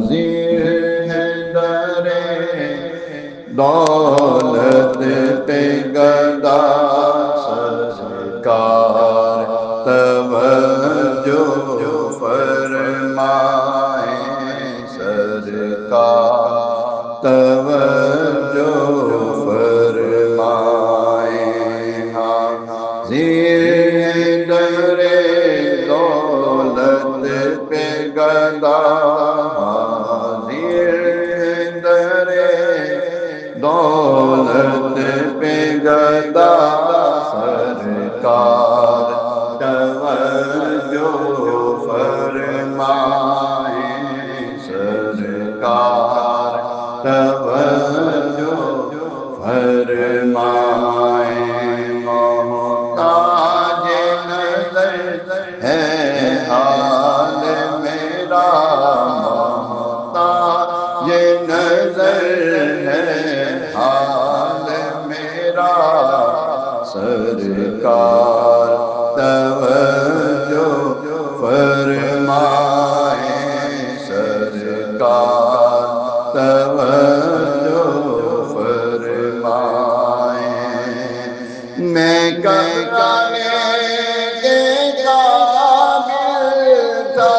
زیر درے دولت پہ گدا سرکار توجہ فرمائیں سرکار توجہ فرمائیں زیر درے دولت پہ گدا زیر درے دولت پہ گدا سرکار توجہ فرمائیں سرکار توجہ فرمائیں محتاج نظر ہے حال میرا محتاج نظر ہے حال میرا سرکار توجہ فرمائیں سرکار توجہ فرمائیں میں کرانے کے قابل تھا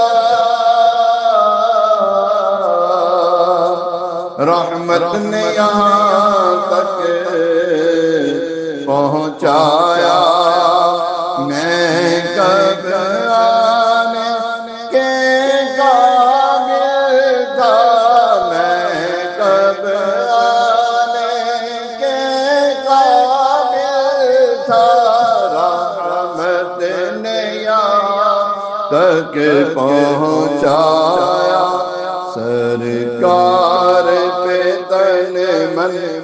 رحمت نے یہاں تک پہنچایا میں کب آنے کے قابل تھا میں کب آنے کے قابل تھا رحمت نے یہاں تک پہنچایا سرکار پہ تن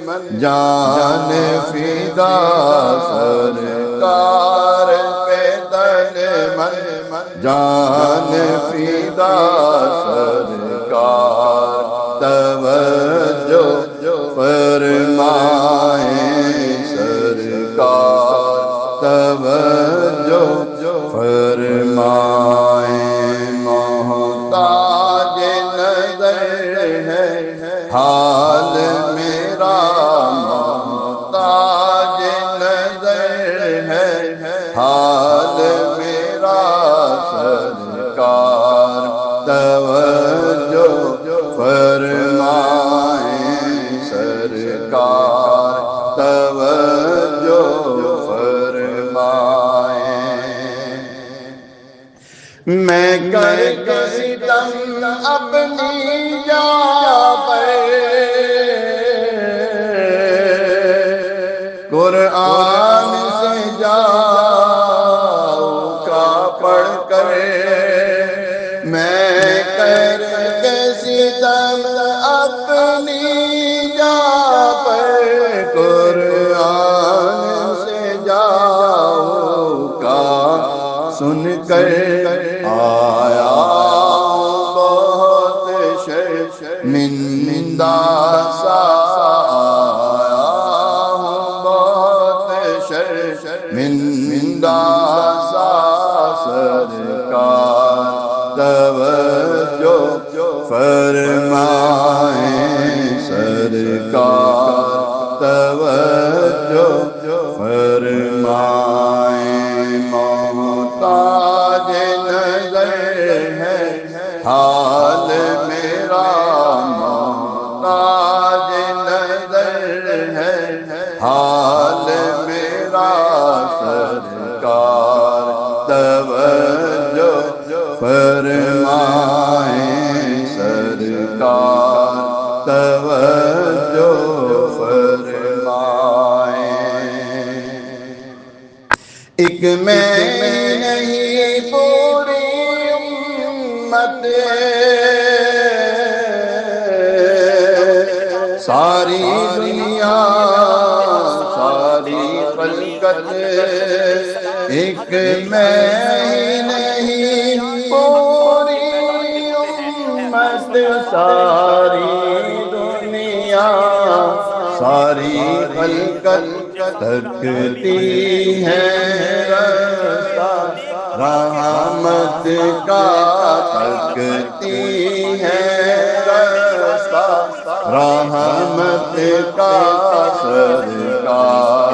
من جان فدا سرکار پہ تن من جان فدا سرکار توجہ فرمائیں سرکار توجہ فرمائیں محتاج نظر ہے حال میرا محتاج نظر ہے حال میرا سرکار توجہ فرمائیں سرکار توجہ فرمائیں میں کر کے ستم اپنی جان پر قرآن سے جاؤں کا پڑھ کر میں کر کے ستم اپنی جان پر قرآن سے جاؤں کا سن کر آیا بہت شرمندہ سا شرمندہ سا سرکار توجہ فرمائیں سرکار توجہ فرمائیں محتاج نظر ہے حال میرا محتاج نظر ہے حال میرا سرکار توجہ فرمائیں سرکار توجہ فرمائیں ایک میں نہیں پوری امت ساری دنیا ساری خلقت ایک میں نہیں پوری امت ساری دنیا ساری خلقت تکتی ہے رستہ رحمت کا تکتی ہے رحمت کا سرکار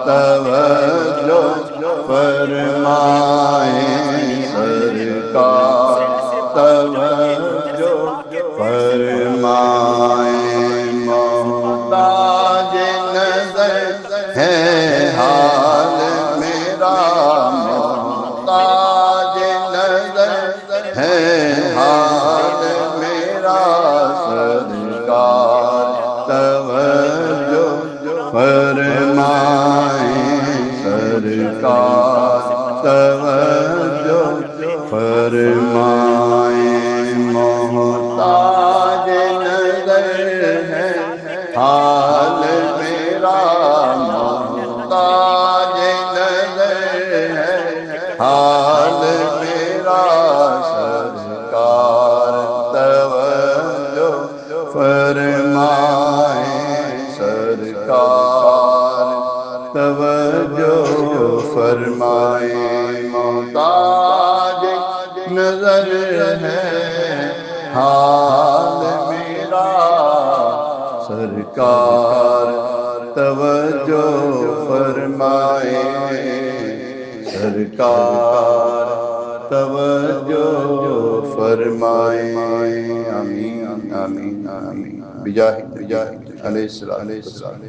توجہ فرمائیں، سرکار توجہ فرمائیں، محتاج نظر ہے حال میرا، محتاج نظر ہے حال میرا، سرکار توجہ فرمائیں، سرکار توجہ فرمائیں، محتاج نظر ہے حال میرا، محتاج نظر ہے حال میرا، سرکار توجہ فرمائیں، سرکار توجہ فرمائیں، محتاج نظر ہے حال میرا، سرکار توجہ فرمائیں، سرکار توجہ فرمائیں، آمین آمین آمین، بجاہ علیہ السلام۔